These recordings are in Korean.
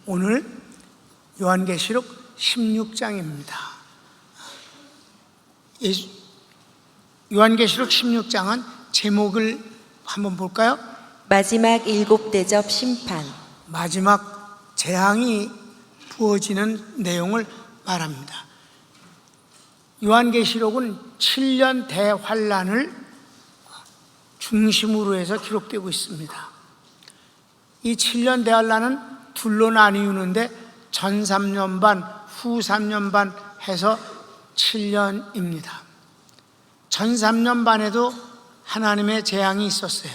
오늘 요한계시록 16장입니다. 요한계시록 16장은 제목을 한번 볼까요? 마지막 일곱 대접 심판. 마지막 재앙이 부어지는 내용을 말합니다. 요한계시록은 7년 대환란을 중심으로 해서 기록되고 있습니다. 이 7년 대환란은 둘로 나뉘는데 전 3년 반, 후 3년 반 해서 7년입니다. 전 3년 반에도 하나님의 재앙이 있었어요.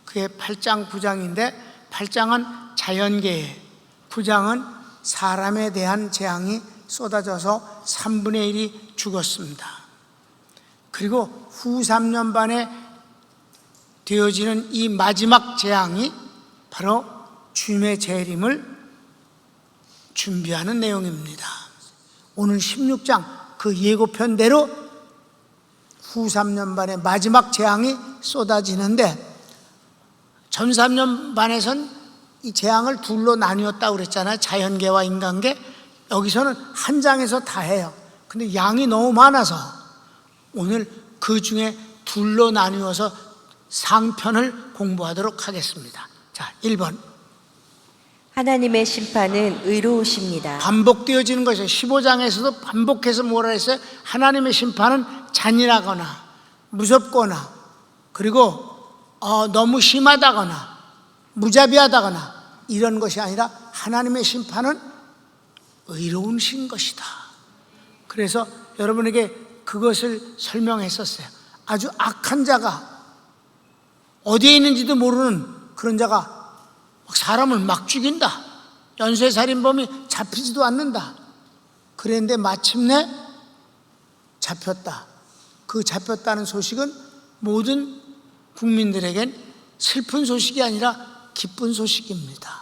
그게 8장, 9장인데 8장은 자연계에, 9장은 사람에 대한 재앙이 쏟아져서 3분의 1이 죽었습니다. 그리고 후 3년 반에 되어지는 이 마지막 재앙이 바로 주님의 재림을 준비하는 내용입니다. 오늘 16장 그 예고편대로 후 3년 반에 마지막 재앙이 쏟아지는데 전 3년 반에선 이 재앙을 둘로 나뉘었다고 그랬잖아요. 자연계와 인간계. 여기서는 한 장에서 다 해요. 근데 양이 너무 많아서 오늘 그 중에 둘로 나누어서 상편을 공부하도록 하겠습니다. 자, 1번. 하나님의 심판은 의로우십니다. 반복되어지는 것이에요. 15장에서도 반복해서 뭐라 했어요? 하나님의 심판은 잔인하거나 무섭거나 그리고 너무 심하다거나 무자비하다거나 이런 것이 아니라 하나님의 심판은 의로우신 것이다. 그래서 여러분에게 그것을 설명했었어요. 아주 악한 자가 어디에 있는지도 모르는 그런 자가 사람을 막 죽인다. 연쇄살인범이 잡히지도 않는다. 그랬는데 마침내 잡혔다. 그 잡혔다는 소식은 모든 국민들에겐 슬픈 소식이 아니라 기쁜 소식입니다.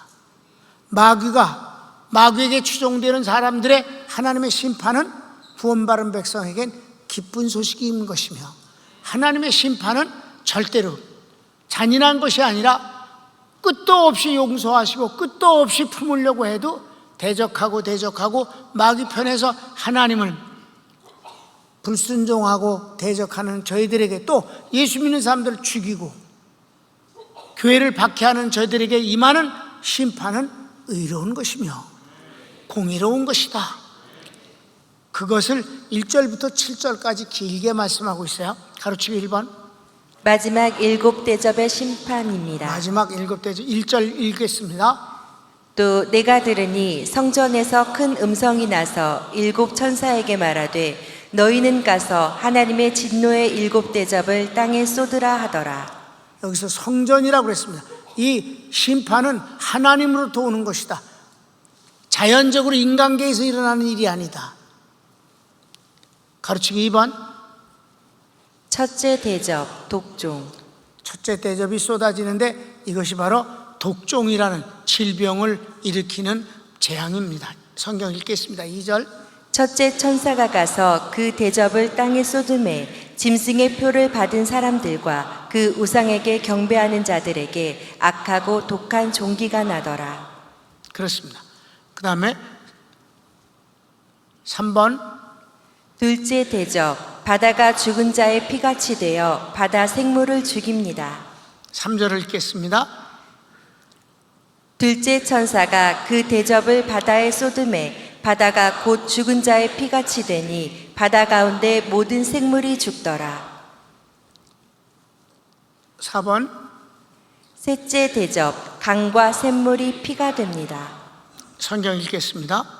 마귀에게 추종되는 사람들의 하나님의 심판은 구원받은 백성에겐 기쁜 소식인 것이며, 하나님의 심판은 절대로 잔인한 것이 아니라 끝도 없이 용서하시고 끝도 없이 품으려고 해도 대적하고 마귀 편에서 하나님을 불순종하고 대적하는 저희들에게, 또 예수 믿는 사람들을 죽이고 교회를 박해하는 저희들에게 임하는 심판은 의로운 것이며 공의로운 것이다. 그것을 1절부터 7절까지 길게 말씀하고 있어요. 가르치기 1번. 마지막 일곱 대접의 심판입니다. 마지막 일곱 대접 1절 읽겠습니다. 또 내가 들으니 성전에서 큰 음성이 나서 일곱 천사에게 말하되 너희는 가서 하나님의 진노의 일곱 대접을 땅에 쏟으라 하더라. 여기서 성전이라고 그랬습니다. 이 심판은 하나님으로부터 오는 것이다. 자연적으로 인간계에서 일어나는 일이 아니다. 가르치기 2번. 첫째 대접, 독종. 첫째 대접이 쏟아지는데 이것이 바로 독종이라는 질병을 일으키는 재앙입니다. 성경 읽겠습니다. 2절. 첫째 천사가 가서 그 대접을 땅에 쏟음에 짐승의 표를 받은 사람들과 그 우상에게 경배하는 자들에게 악하고 독한 종기가 나더라. 그렇습니다. 그 다음에 3번. 둘째 대접, 바다가 죽은 자의 피같이 되어 바다 생물을 죽입니다. 3절을 읽겠습니다. 둘째 천사가 그 대접을 바다에 쏟음에 바다가 곧 죽은 자의 피같이 되니 바다 가운데 모든 생물이 죽더라. 4번. 셋째 대접, 강과 샘물이 피가 됩니다. 성경 읽겠습니다.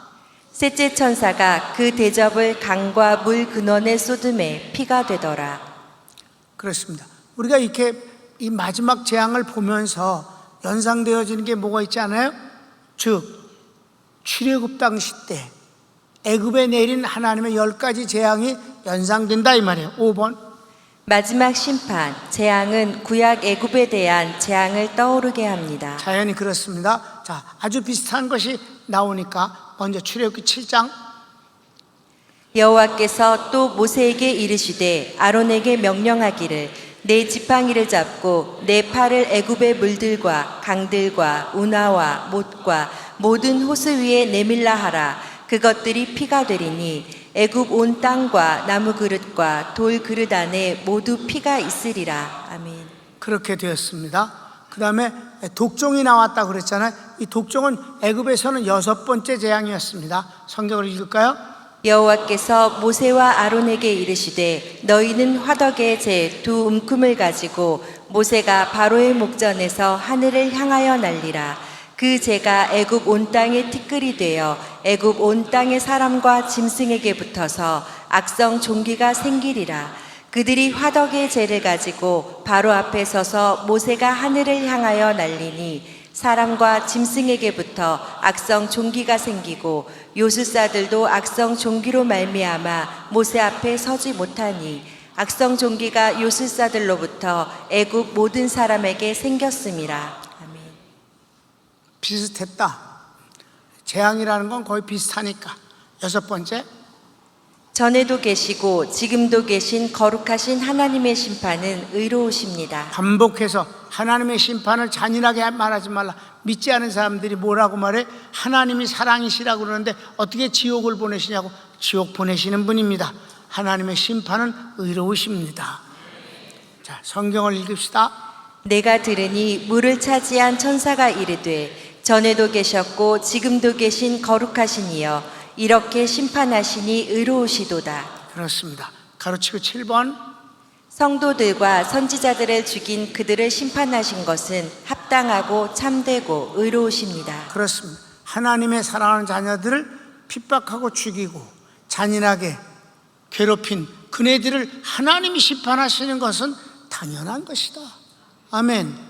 셋째 천사가 그 대접을 강과 물 근원에 쏟음에 피가 되더라. 그렇습니다. 우리가 이렇게 이 마지막 재앙을 보면서 연상되어지는 게 뭐가 있지 않아요? 즉 출애굽 당시 때 애굽에 내린 하나님의 10가지 재앙이 연상된다 이 말이에요. 5번. 마지막 심판, 재앙은 구약 애굽에 대한 재앙을 떠오르게 합니다. 자연히 그렇습니다. 자, 아주 비슷한 것이 나오니까 먼저 출애굽기 7장. 여호와께서 또 모세에게 이르시되 아론에게 명령하기를 내 지팡이를 잡고 내 팔을 애굽의 물들과 강들과 운하와 못과 모든 호수 위에 내밀라 하라. 그것들이 피가 되리니 애굽 온 땅과 나무 그릇과 돌 그릇 안에 모두 피가 있으리라. 아멘. 그렇게 되었습니다. 그 다음에 독종이 나왔다 그랬잖아요. 이 독종은 애굽에서는 6번째 재앙이었습니다. 성경을 읽을까요? 여호와께서 모세와 아론에게 이르시되 너희는 화덕에 재 두 움큼을 가지고 모세가 바로의 목전에서 하늘을 향하여 날리라. 그 재가 애굽 온 땅의 티끌이 되어 애굽 온 땅의 사람과 짐승에게 붙어서 악성 종기가 생기리라. 그들이 화덕의 재를 가지고 바로 앞에 서서 모세가 하늘을 향하여 날리니 사람과 짐승에게 붙어 악성 종기가 생기고 요술사들도 악성 종기로 말미암아 모세 앞에 서지 못하니 악성 종기가 요술사들로부터 애굽 모든 사람에게 생겼음이라. 아멘. 비슷했다. 재앙이라는 건 거의 비슷하니까. 6번째, 전에도 계시고 지금도 계신 거룩하신 하나님의 심판은 의로우십니다. 반복해서 하나님의 심판을 잔인하게 말하지 말라. 믿지 않은 사람들이 뭐라고 말해? 하나님이 사랑이시라고 그러는데 어떻게 지옥을 보내시냐고. 지옥 보내시는 분입니다. 하나님의 심판은 의로우십니다. 자, 성경을 읽읍시다. 내가 들으니 물을 차지한 천사가 이르되 전에도 계셨고 지금도 계신 거룩하신 이여 이렇게 심판하시니 의로우시도다. 그렇습니다. 가로치고 7번, 성도들과 선지자들을 죽인 그들을 심판하신 것은 합당하고 참되고 의로우십니다. 그렇습니다. 하나님의 사랑하는 자녀들을 핍박하고 죽이고 잔인하게 괴롭힌 그네들을 하나님이 심판하시는 것은 당연한 것이다. 아멘.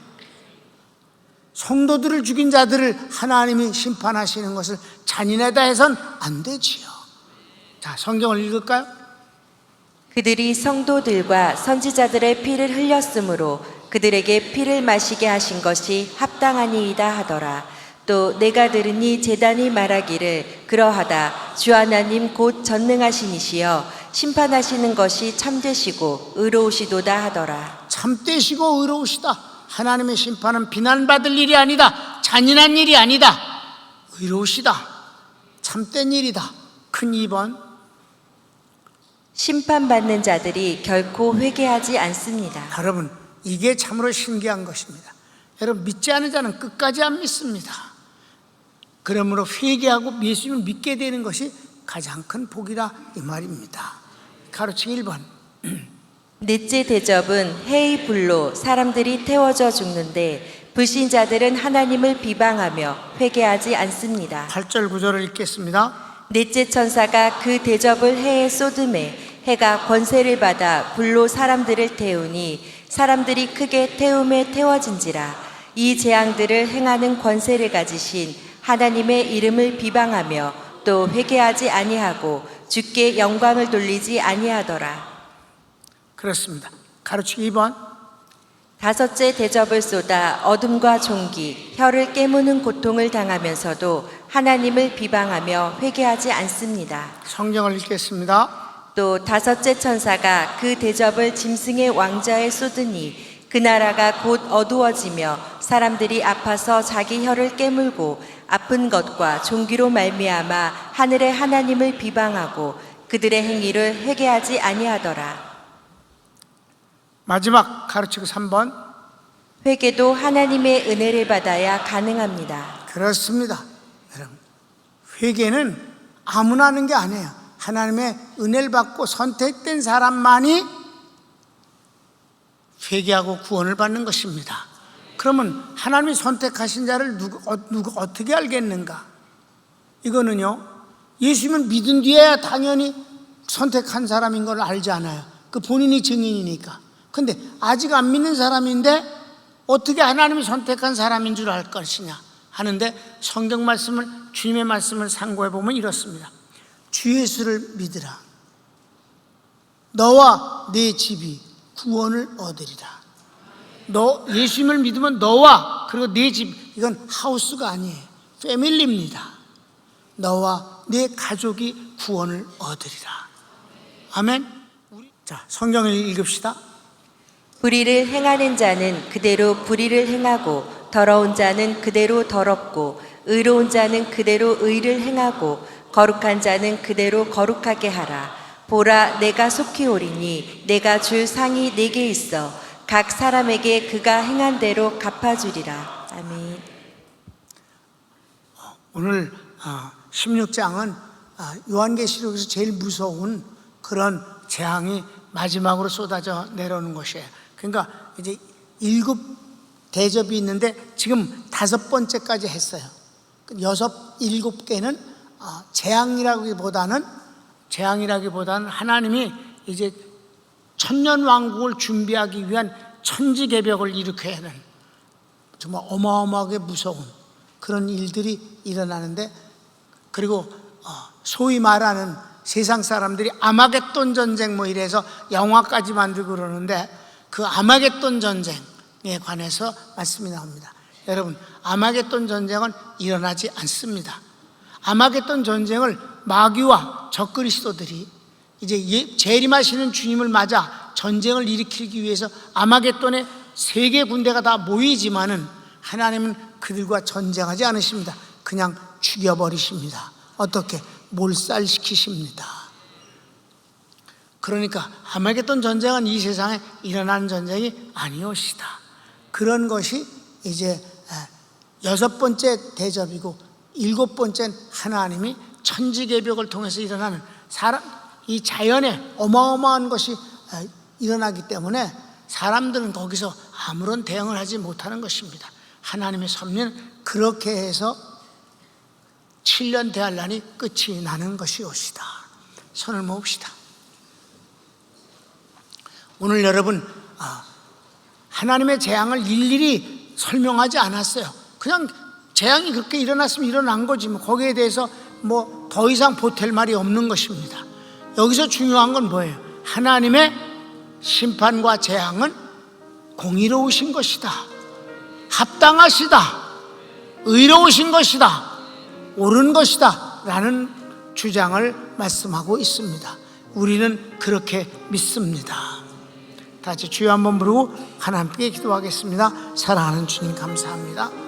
성도들을 죽인 자들을 하나님이 심판하시는 것을 잔인하다 해선 안 되지요. 자, 성경을 읽을까요? 그들이 성도들과 선지자들의 피를 흘렸으므로 그들에게 피를 마시게 하신 것이 합당하니이다 하더라. 또 내가 들으니 제단이 말하기를 그러하다. 주 하나님 곧 전능하신 이시여 심판하시는 것이 참되시고 의로우시도다 하더라. 참되시고 의로우시다. 하나님의 심판은 비난받을 일이 아니다. 잔인한 일이 아니다. 의로우시다. 참된 일이다. 큰 2번, 심판받는 자들이 결코 회개하지 않습니다. 여러분, 이게 참으로 신기한 것입니다. 여러분, 믿지 않은 자는 끝까지 안 믿습니다. 그러므로 회개하고 예수님을 믿게 되는 것이 가장 큰 복이라 이 말입니다. 가로치기 1번, 넷째 대접은 해의 불로 사람들이 태워져 죽는데 불신자들은 하나님을 비방하며 회개하지 않습니다. 8절 9절을 읽겠습니다. 넷째 천사가 그 대접을 해에 쏟음에 해가 권세를 받아 불로 사람들을 태우니 사람들이 크게 태움에 태워진지라. 이 재앙들을 행하는 권세를 가지신 하나님의 이름을 비방하며 또 회개하지 아니하고 주께 영광을 돌리지 아니하더라. 그렇습니다. 가로치기 2번, 다섯째 대접을 쏟아 어둠과 종기, 혀를 깨무는 고통을 당하면서도 하나님을 비방하며 회개하지 않습니다. 성경을 읽겠습니다. 또 다섯째 천사가 그 대접을 짐승의 왕좌에 쏟으니 그 나라가 곧 어두워지며 사람들이 아파서 자기 혀를 깨물고 아픈 것과 종기로 말미암아 하늘의 하나님을 비방하고 그들의 행위를 회개하지 아니하더라. 마지막 가로치기 3번, 회개도 하나님의 은혜를 받아야 가능합니다. 그렇습니다. 여러분, 회개는 아무나 하는 게 아니에요. 하나님의 은혜를 받고 선택된 사람만이 회개하고 구원을 받는 것입니다. 그러면 하나님이 선택하신 자를 누가 어떻게 알겠는가? 이거는요, 예수님을 믿은 뒤에야 당연히 선택한 사람인 걸 알지 않아요. 그 본인이 증인이니까. 근데 아직 안 믿는 사람인데 어떻게 하나님이 선택한 사람인 줄 알 것이냐 하는데, 성경 말씀을, 주님의 말씀을 상고해 보면 이렇습니다. 주 예수를 믿으라. 너와 네 집이 구원을 얻으리라. 너 예수님을 믿으면 너와 그리고 네 집, 이건 하우스가 아니에요. 패밀리입니다. 너와 네 가족이 구원을 얻으리라. 아멘. 자, 성경을 읽읍시다. 불의를 행하는 자는 그대로 불의를 행하고 더러운 자는 그대로 더럽고 의로운 자는 그대로 의를 행하고 거룩한 자는 그대로 거룩하게 하라. 보라, 내가 속히 오리니 내가 줄 상이 내게 있어 각 사람에게 그가 행한 대로 갚아주리라. 아멘. 오늘 16장은 요한계시록에서 제일 무서운 그런 재앙이 마지막으로 쏟아져 내려오는 것이에요. 그러니까 이제 7 대접이 있는데 지금 5번째까지 했어요. 6, 7개는 재앙이라기보다는 하나님이 이제 천년 왕국을 준비하기 위한 천지개벽을 일으켜야 하는 정말 어마어마하게 무서운 그런 일들이 일어나는데, 그리고 소위 말하는 세상 사람들이 아마겟돈 전쟁 뭐 이래서 영화까지 만들고 그러는데, 그 아마겟돈 전쟁에 관해서 말씀이 나옵니다. 여러분, 아마겟돈 전쟁은 일어나지 않습니다. 아마겟돈 전쟁을 마귀와 적그리스도들이 이제 재림하시는 주님을 맞아 전쟁을 일으키기 위해서 아마겟돈에 세계 군대가 다 모이지만은 하나님은 그들과 전쟁하지 않으십니다. 그냥 죽여버리십니다. 어떻게? 몰살시키십니다. 그러니까 아마겟돈 전쟁은 이 세상에 일어나는 전쟁이 아니옵시다. 그런 것이 이제 6번째 대접이고, 7번째는 하나님이 천지개벽을 통해서 일어나는 이 자연에 어마어마한 것이 일어나기 때문에 사람들은 거기서 아무런 대응을 하지 못하는 것입니다. 하나님의 섭리는 그렇게 해서 7년 대환란이 끝이 나는 것이옵시다. 손을 모읍시다. 오늘 여러분, 하나님의 재앙을 일일이 설명하지 않았어요. 그냥 재앙이 그렇게 일어났으면 일어난 거지, 뭐 거기에 대해서 뭐 더 이상 보탤 말이 없는 것입니다. 여기서 중요한 건 뭐예요? 하나님의 심판과 재앙은 공의로우신 것이다, 합당하시다, 의로우신 것이다, 옳은 것이다 라는 주장을 말씀하고 있습니다. 우리는 그렇게 믿습니다. 다 같이 주여 한번 부르고 하나님께 기도하겠습니다. 사랑하는 주님, 감사합니다.